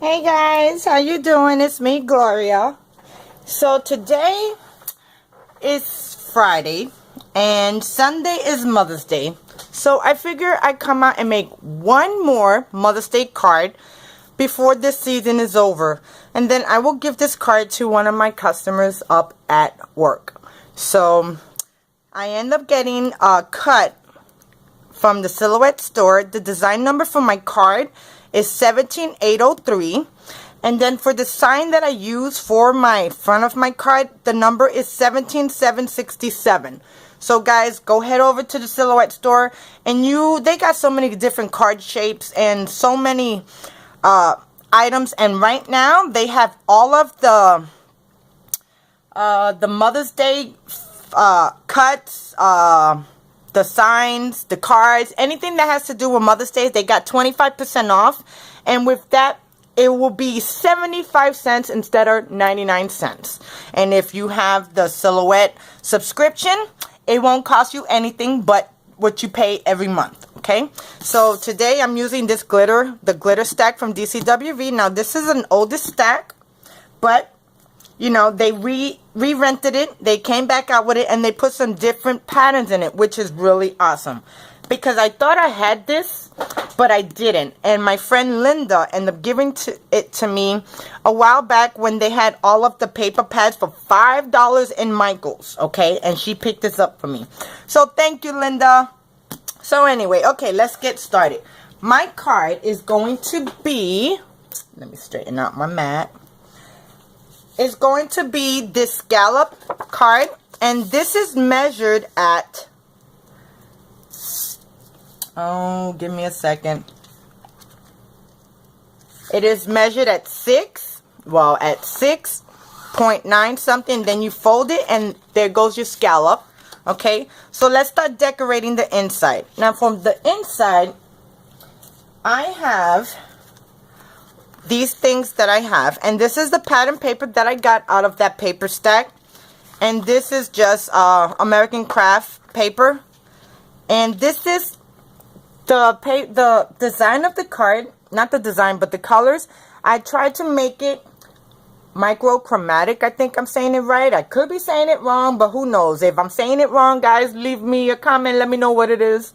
Hey guys, how you doing? It's me, Gloria. So today is Friday and Sunday is Mother's Day. So I figure I'd come out and make one more Mother's Day card before this season is over. And then I will give this card to one of my customers up at work. So I end up getting a cut from the Silhouette store. The design number for my card is 17803. And then for the sign that I use for my front of my card, the number is 17767. So guys, go head over to the Silhouette store, and they got so many different card shapes and so many items. And right now they have all of the Mother's Day cuts, the signs, the cards, anything that has to do with Mother's Day, they got 25% off. And with that, it will be 75 cents instead of 99 cents. And if you have the Silhouette subscription, it won't cost you anything but what you pay every month. Okay, so today I'm using this glitter, the glitter stack from DCWV. Now this is an older stack, but you know, they re-rented it. They came back out with it, and they put some different patterns in it, which is really awesome. Because I thought I had this, but I didn't. And my friend Linda ended up giving it to me a while back when they had all of the paper pads for $5 in Michael's. Okay, and she picked this up for me. So thank you, Linda. So anyway, okay, let's get started. My card is going to be, let me straighten out my mat. It's going to be this scallop card, and this is measured at, oh, give me a second. It is measured at 6.9 something. Then you fold it, and there goes your scallop. Okay, so let's start decorating the inside. Now from the inside, I have these things that I have, and this is the pattern paper that I got out of that paper stack, and this is just American craft paper, and this is the design of the card, not the design but the colors. I tried to make it microchromatic. I think I'm saying it right. I could be saying it wrong, but who knows. If I'm saying it wrong, guys, leave me a comment, let me know what it is.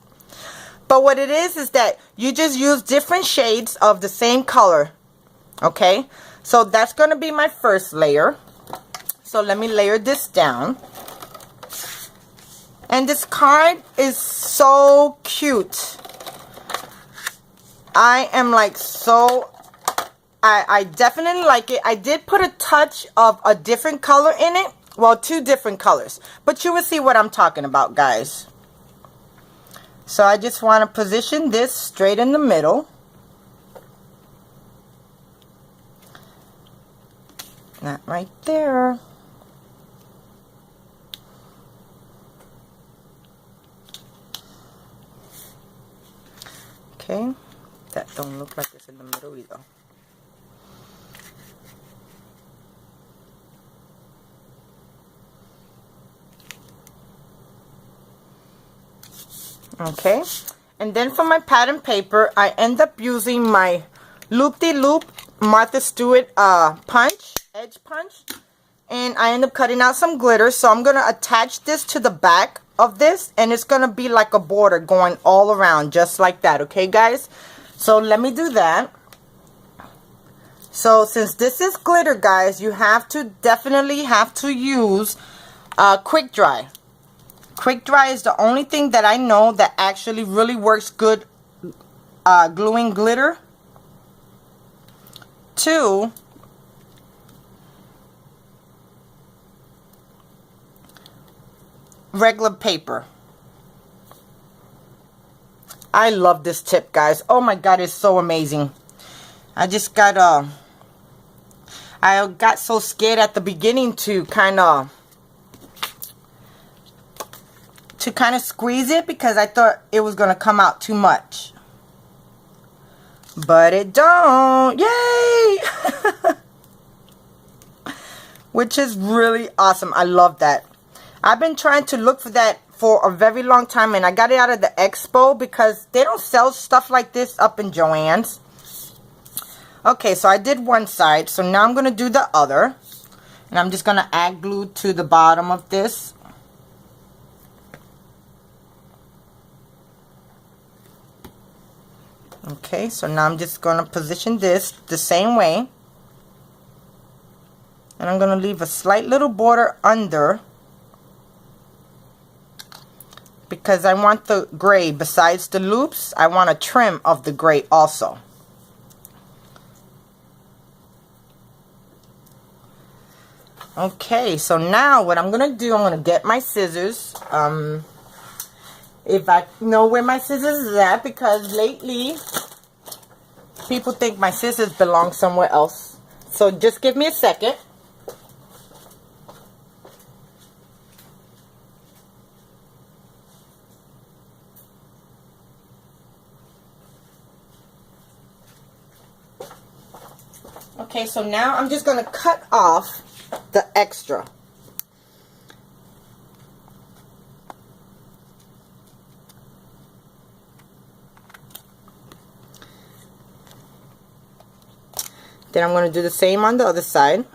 But what it is that you just use different shades of the same color. Okay, so that's going to be my first layer. So let me layer this down. And this card is so cute. I am like so, I definitely like it. I did put a touch of a different color in it. Well, two different colors. But you will see what I'm talking about, guys. So I just want to position this straight in the middle. Not right there. Okay, that don't look like it's in the middle either. Okay, and then for my pattern paper, I end up using my loop-de-loop Martha Stewart edge punch, and I end up cutting out some glitter. So I'm gonna attach this to the back of this, and it's gonna be like a border going all around, just like that. Okay, guys, so let me do that. So since this is glitter, guys, you definitely have to use quick dry. Quick dry is the only thing that I know that actually really works good gluing glitter to regular paper. I love this tip, guys. Oh my god, it's so amazing. I just got I got so scared at the beginning to kind of squeeze it, because I thought it was gonna come out too much, but it don't. Yay! Which is really awesome. I love that. I've been trying to look for that for a very long time, and I got it out of the expo because they don't sell stuff like this up in Joann's. Okay, so I did one side, so now I'm going to do the other. And I'm just going to add glue to the bottom of this. Okay, so now I'm just going to position this the same way. And I'm going to leave a slight little border under, because I want the gray, besides the loops, I want a trim of the gray also. Okay, so now what I'm going to do, I'm going to get my scissors. If I know where my scissors is at, because lately people think my scissors belong somewhere else. So just give me a second. Okay, so now I'm just going to cut off the extra. Then I'm going to do the same on the other side.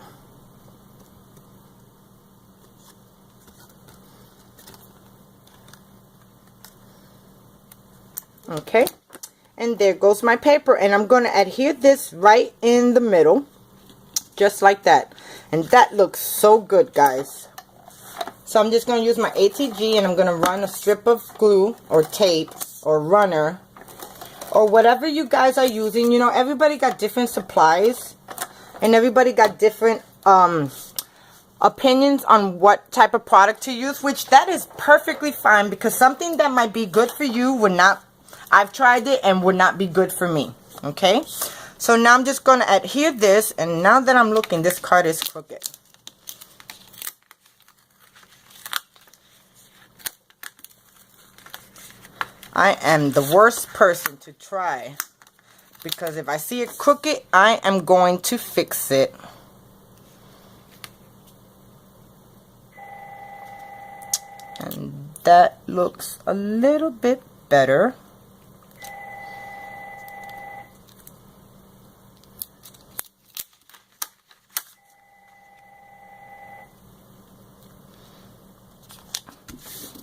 Okay, and there goes my paper, and I'm going to adhere this right in the middle, just like that. And that looks so good, guys. So I'm just going to use my ATG, and I'm going to run a strip of glue or tape or runner or whatever you guys are using. You know, everybody got different supplies, and everybody got different opinions on what type of product to use, which that is perfectly fine, because something that might be good for you would not, I've tried it and would not be good for me. Okay, so now I'm just going to adhere this, and now that I'm looking, this card is crooked. I am the worst person to try, because if I see it crooked, I am going to fix it. And that looks a little bit better.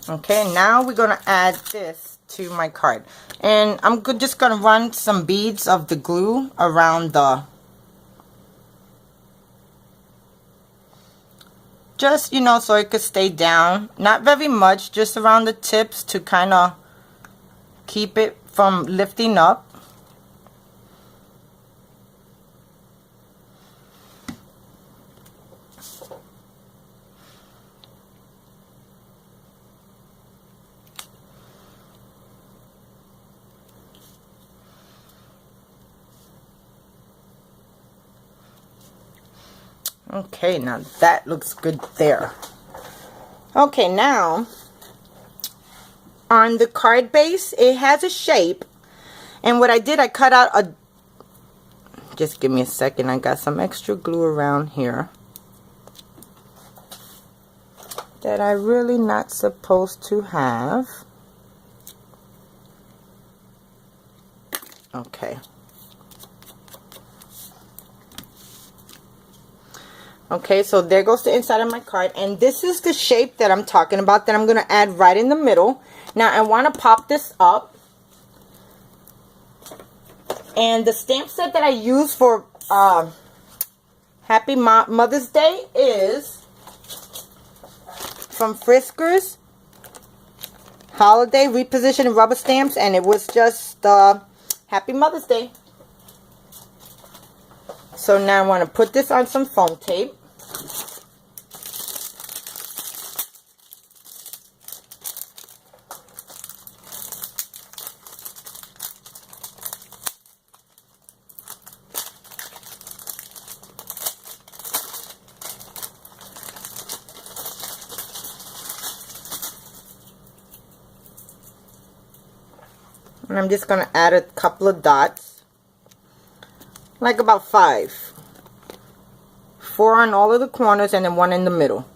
Okay, now we're going to add this to my card. And I'm just going to run some beads of the glue around the, just, you know, so it could stay down. Not very much, just around the tips to kind of keep it from lifting up. Okay, now that looks good there. Okay, now on the card base, it has a shape, and what I did, I cut out a, just give me a second, I got some extra glue around here that I really not supposed to have. Okay. Okay, so there goes the inside of my card, and this is the shape that I'm talking about, that I'm going to add right in the middle. Now I want to pop this up, and the stamp set that I use for Happy Mother's Day is from Friskers Holiday Repositioning Rubber Stamps, and it was just Happy Mother's Day. So now I want to put this on some foam tape. And I'm just going to add a couple of dots, like about 5. 4 on all of the corners, and then 1 in the middle.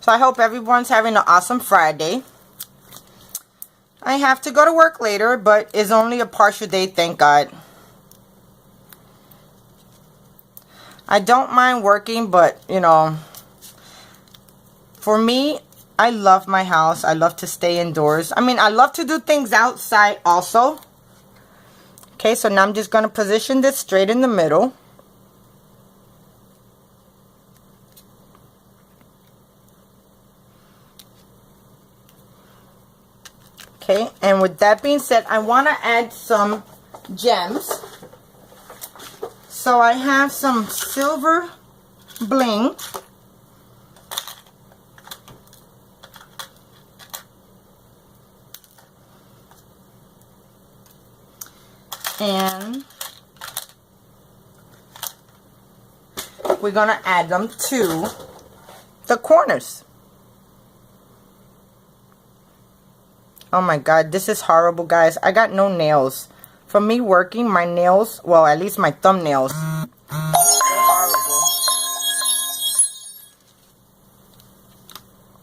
So I hope everyone's having an awesome Friday. I have to go to work later, but it's only a partial day, thank God. I don't mind working, but, you know, for me, I love my house. I love to stay indoors. I mean, I love to do things outside also. Okay, so now I'm just going to position this straight in the middle. Okay, and with that being said, I want to add some gems. So I have some silver bling. And we're going to add them to the corners. Oh my God, this is horrible, guys. I got no nails. For me working, my nails, well, at least my thumbnails, they're horrible.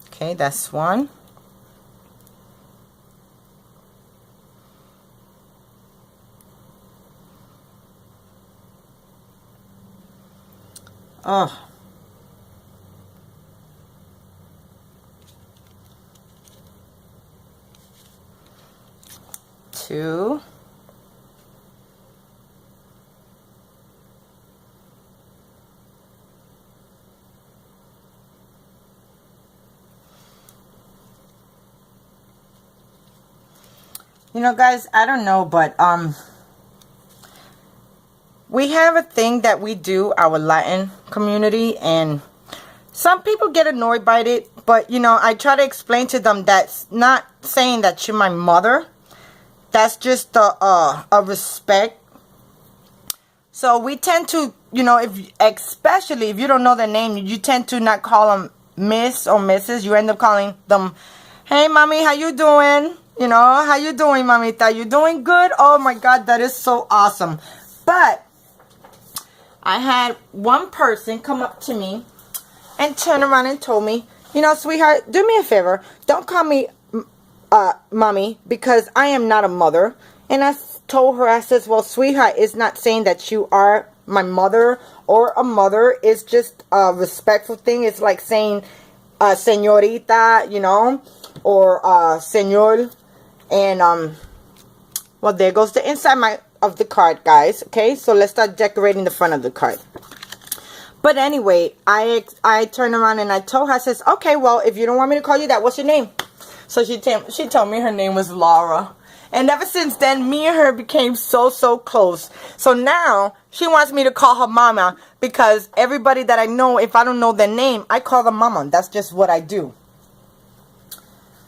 Okay, that's one. Oh. Two. You know, guys, I don't know, but we have a thing that we do, our Latin community, and some people get annoyed by it, but you know, I try to explain to them that's not saying that you're my mother. That's just a respect. So we tend to, you know, especially if you don't know their name, you tend to not call them Miss or Mrs. You end up calling them, hey, mommy, how you doing? You know, how you doing, mamita? You doing good? Oh my God, that is so awesome. But I had one person come up to me and turn around and told me, you know, sweetheart, do me a favor. Don't call me mommy, because I am not a mother. And I told her, I says, well, sweetheart, it's not saying that you are my mother or a mother. It's just a respectful thing. It's like saying señorita, you know, or señor. And well, there goes the inside of the card, guys. Okay, so let's start decorating the front of the card. But anyway, I turned around and I told her, I says, okay, well, if you don't want me to call you that, what's your name? So she told me her name was Laura. And ever since then, me and her became so close. So now she wants me to call her mama, because everybody that I know, if I don't know their name, I call them mama. That's just what I do.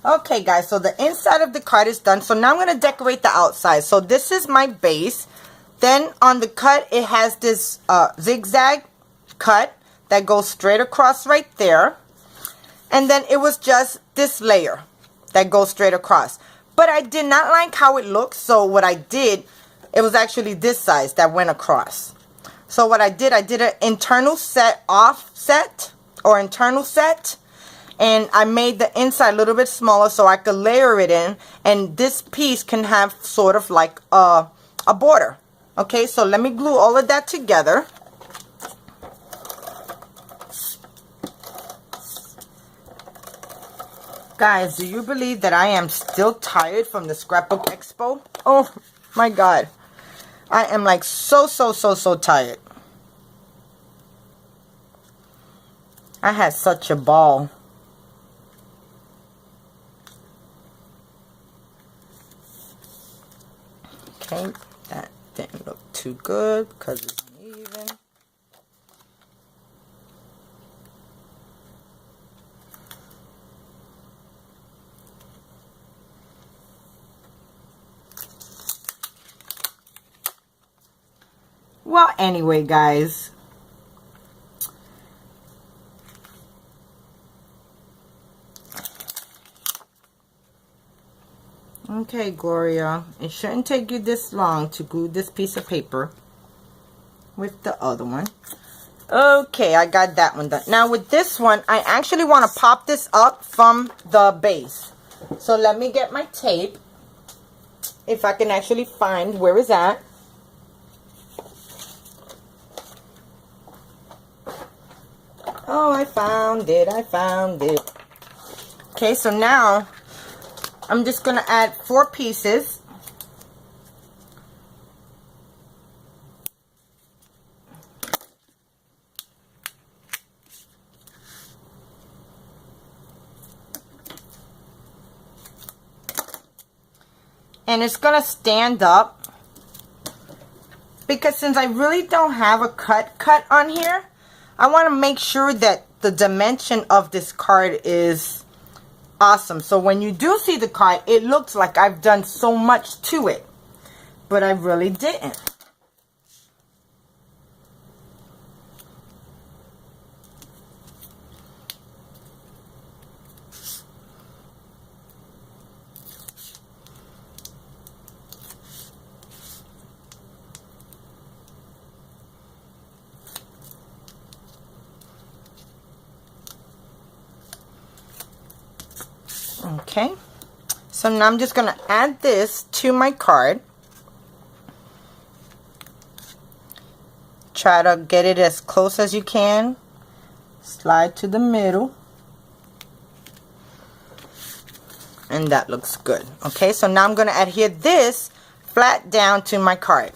Okay, guys, so the inside of the card is done. So now I'm going to decorate the outside. So this is my base. Then on the cut, it has this zigzag cut that goes straight across right there. And then it was just this layer that goes straight across. But I did not like how it looked. So what I did, it was actually this size that went across. So what I did an internal set offset, or internal set. And I made the inside a little bit smaller so I could layer it in. And this piece can have sort of like a border. Okay, so let me glue all of that together. Guys, do you believe that I am still tired from the Scrapbook Expo? Oh my God. I am like so tired. I had such a ball. Okay, that didn't look too good because it's uneven. Well, anyway, guys. Okay, Gloria, it shouldn't take you this long to glue this piece of paper with the other one. Okay, I got that one done. Now with this one, I actually want to pop this up from the base. So let me get my tape. if I can actually find where it's at. Oh, I found it. I found it. Okay, so now I'm just going to add 4 pieces. And it's going to stand up, because since I really don't have a cut on here, I want to make sure that the dimension of this card is awesome. So when you do see the card, it looks like I've done so much to it, but I really didn't. Okay, so now I'm just going to add this to my card. Try to get it as close as you can. Slide to the middle. And that looks good. Okay, so now I'm going to adhere this flat down to my card.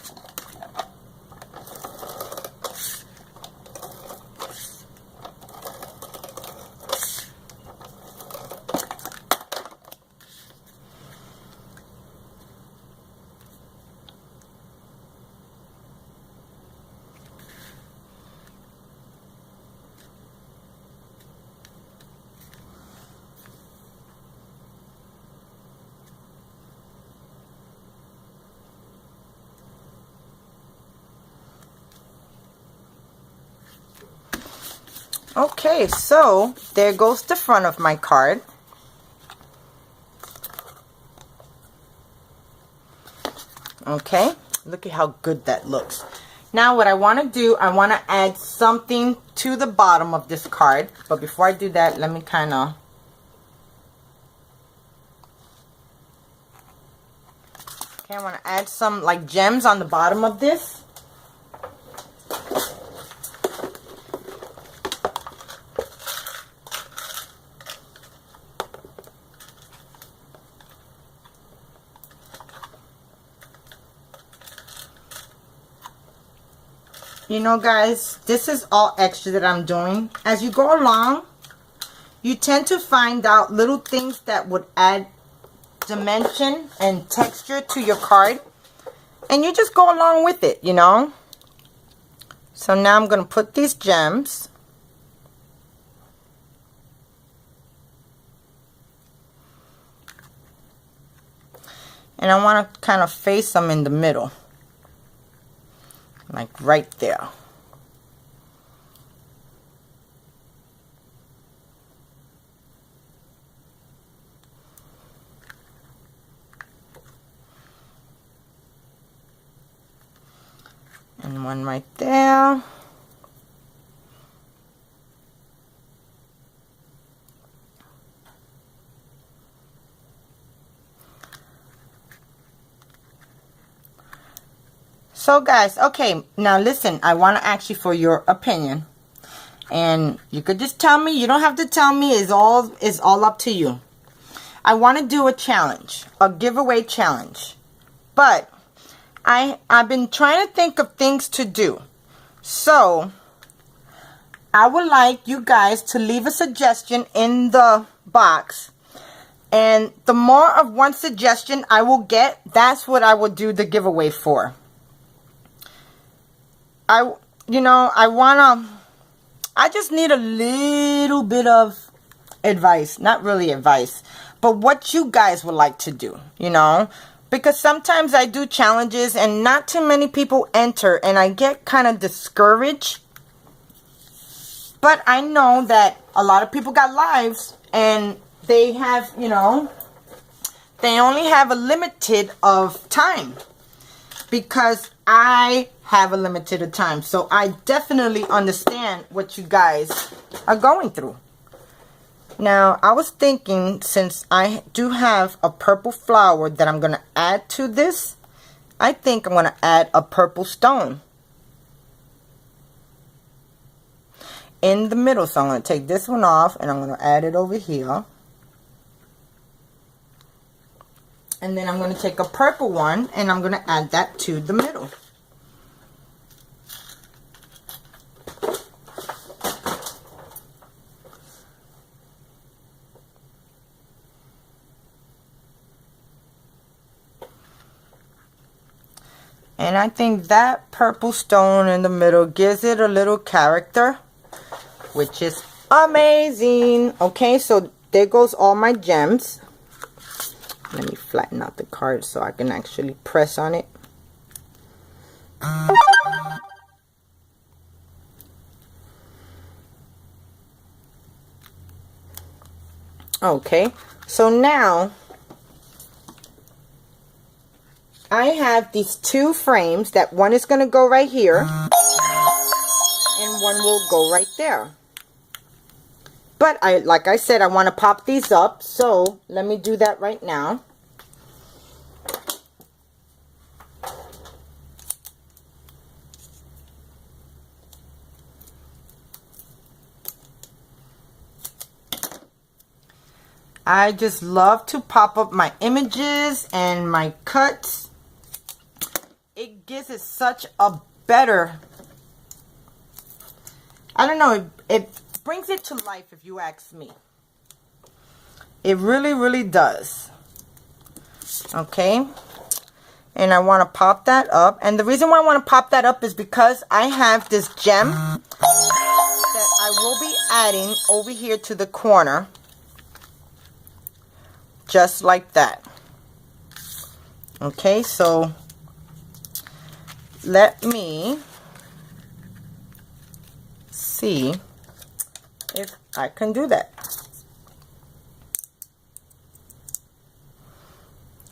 Okay, so there goes the front of my card. Okay, look at how good that looks. Now what I want to do, I want to add something to the bottom of this card. But before I do that, let me kind of... Okay, I want to add some like gems on the bottom of this. You know, guys, this is all extra that I'm doing. As you go along, you tend to find out little things that would add dimension and texture to your card. And you just go along with it, you know. So now I'm going to put these gems. And I want to kind of face them in the middle. Like right there. And one right there. So guys, okay, now listen, I want to ask you for your opinion. And you could just tell me, you don't have to tell me, it's all up to you. I want to do a challenge, a giveaway challenge. But I've been trying to think of things to do. So I would like you guys to leave a suggestion in the box. And the more of one suggestion I will get, that's what I will do the giveaway for. I just need a little bit of advice. Not really advice, but what you guys would like to do, you know. Because sometimes I do challenges and not too many people enter and I get kind of discouraged. But I know that a lot of people got lives and they have, you know, they only have a limited of time. Because I have a limited time. So I definitely understand what you guys are going through. Now, I was thinking, since I do have a purple flower that I'm going to add to this, I think I'm going to add a purple stone in the middle. So I'm going to take this one off and I'm going to add it over here. And then I'm going to take a purple one and I'm going to add that to the middle. And I think that purple stone in the middle gives it a little character, which is amazing. Okay, so there goes all my gems. Let me flatten out the card so I can actually press on it. Okay, so now I have these two frames that one is going to go right here and one will go right there. But like I said, I want to pop these up, so let me do that right now. I just love to pop up my images and my cuts. It gives it such a better, I don't know, it brings it to life, if you ask me. It really, really does. Okay. And I want to pop that up. And the reason why I want to pop that up is because I have this gem that I will be adding over here to the corner. Just like that. Okay, so let me see if I can do that.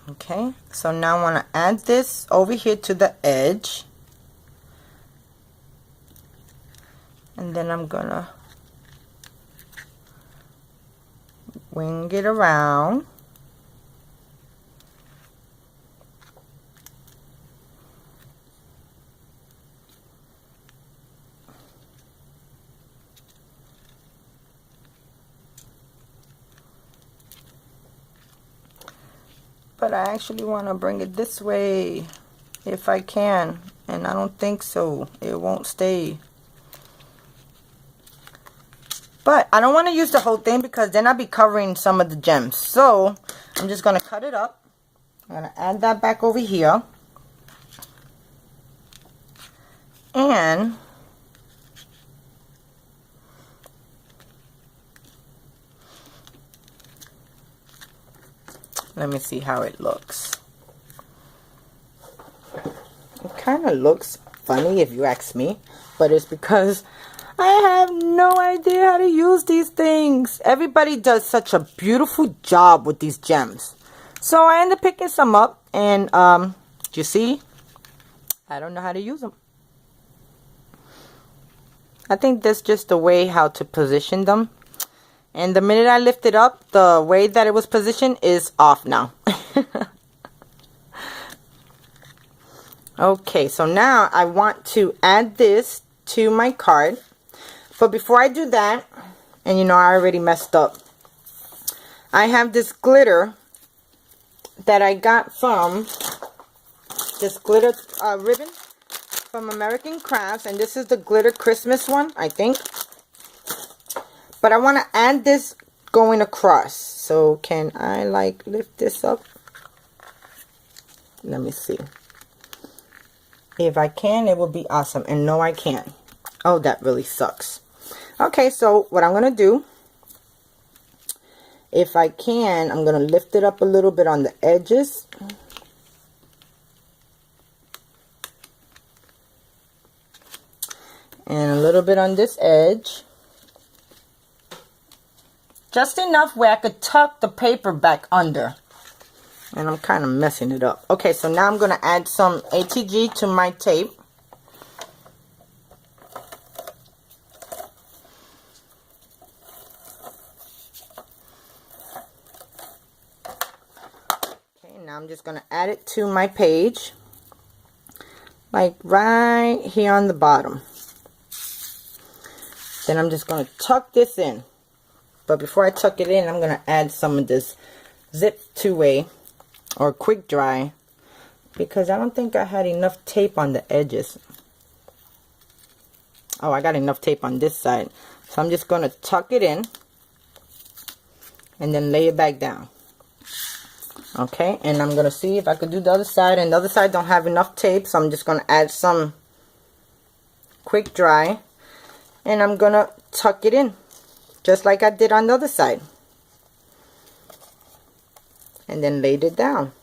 Okay, so now I want to add this over here to the edge. And then I'm gonna wing it around. But I actually want to bring it this way if I can, and I don't think so. It won't stay. But I don't want to use the whole thing because then I'll be covering some of the gems. So I'm just going to cut it up. I'm going to add that back over here. And let me see how it looks. It kind of looks funny if you ask me, but it's because I have no idea how to use these things. Everybody does such a beautiful job with these gems. So I ended up picking some up, and you see, I don't know how to use them. I think that's just the way how to position them. And the minute I lift it up, the way that it was positioned is off now. Okay, so now I want to add this to my card. But before I do that, and you know I already messed up, I have this glitter that I got from this glitter ribbon from American Crafts. And this is the glitter Christmas one, I think. But I want to add this going across. So can I like lift this up? Let me see. If I can, it would be awesome. And no, I can't. Oh, that really sucks. Okay, so what I'm going to do, if I can, I'm going to lift it up a little bit on the edges. And a little bit on this edge. Just enough where I could tuck the paper back under. And I'm kind of messing it up. Okay, so now I'm going to add some ATG to my tape. add it to my page, like right here on the bottom. Then I'm just going to tuck this in. But before I tuck it in, I'm going to add some of this zip two-way or quick dry, because I don't think I had enough tape on the edges. Oh, I got enough tape on this side. So I'm just going to tuck it in and then lay it back down. Okay, and I'm going to see if I could do the other side. And the other side don't have enough tape, so I'm just going to add some quick dry. And I'm going to tuck it in, just like I did on the other side. And then laid it down.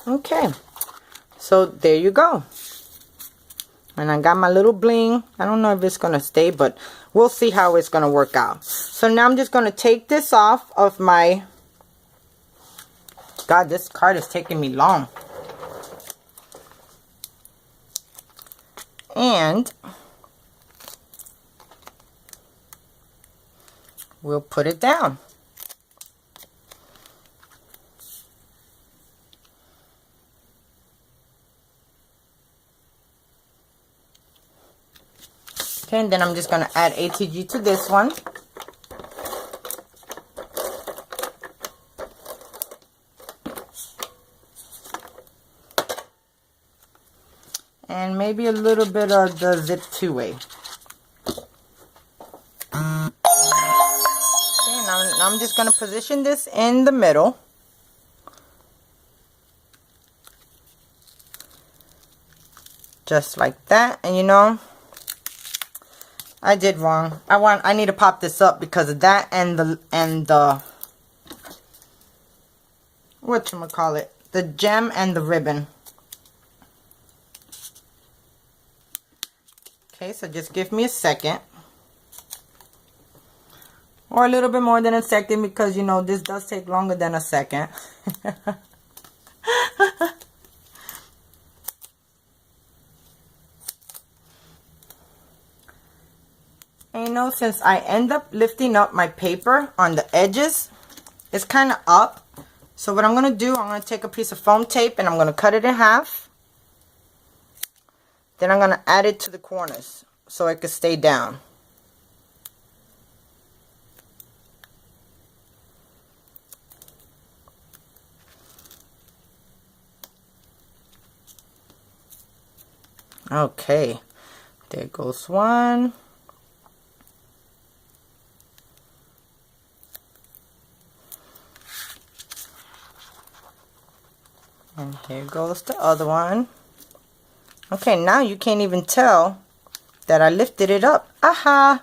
Okay, so there you go. And I got my little bling. I don't know if it's going to stay, but we'll see how it's going to work out. So now I'm just going to take this off of my... God, this card is taking me long. And we'll put it down. Okay, and then I'm just going to add ATG to this one. And maybe a little bit of the zip two-way. Okay, now I'm just going to position this in the middle. Just like that. And you know, I did wrong. I need to pop this up because of that and the whatchamacallit, the gem and the ribbon. Okay, so just give me a second. Or a little bit more than a second, because you know this does take longer than a second. And you know, since I end up lifting up my paper on the edges, it's kind of up. So what I'm going to do, I'm going to take a piece of foam tape and I'm going to cut it in half. Then I'm going to add it to the corners so it can stay down. Okay, there goes one. And here goes the other one. Okay, now you can't even tell that I lifted it up. Aha!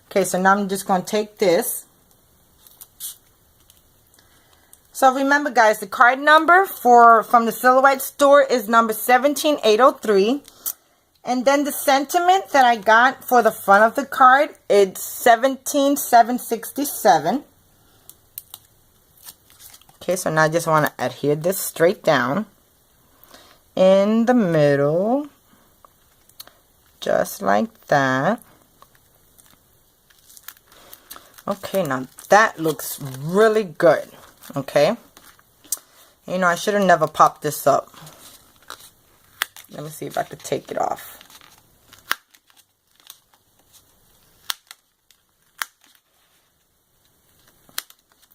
Okay, so now I'm just going to take this. So remember, guys, the card number from the Silhouette store is number 17803. And then the sentiment that I got for the front of the card, it's 17767. Okay, so now I just want to adhere this straight down in the middle, just like that. Okay, now that looks really good. Okay, you know, I should have never popped this up. Let me see if I could take it off.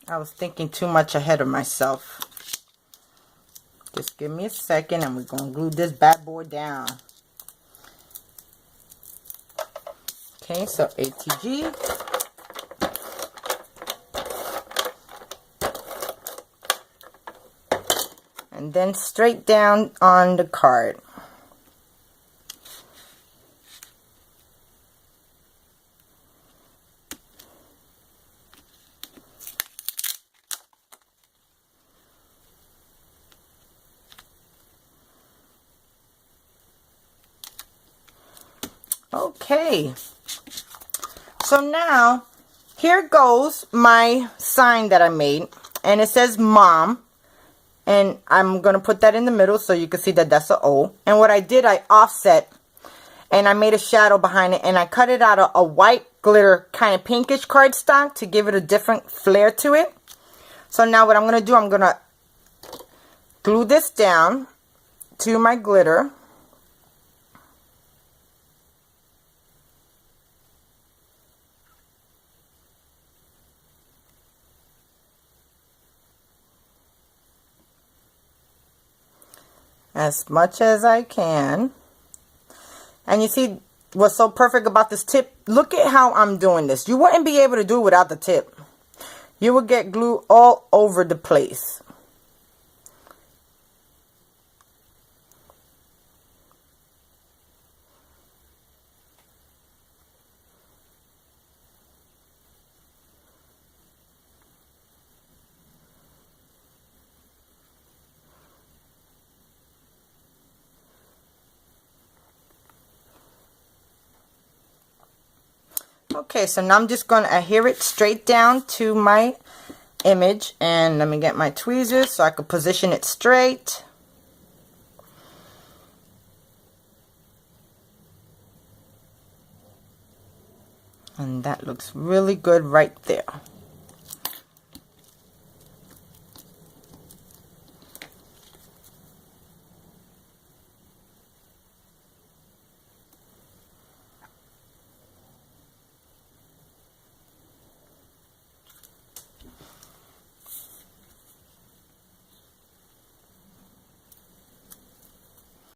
I was thinking too much ahead of myself. Just give me a second and we're going to glue this bad boy down. Okay, so ATG. And then straight down on the card. Okay, so now here goes my sign that I made, and it says Mom, and I'm going to put that in the middle so you can see that that's an O. And what I did, I offset and I made a shadow behind it, and I cut it out of a white glitter kind of pinkish cardstock to give it a different flair to it. So now what I'm going to do, I'm going to glue this down to my glitter. As much as I can. And you see what's so perfect about this tip? Look at how I'm doing this. You wouldn't be able to do it without the tip. You would get glue all over the place. Okay, so now I'm just going to adhere it straight down to my image, and let me get my tweezers so I can position it straight. And that looks really good right there.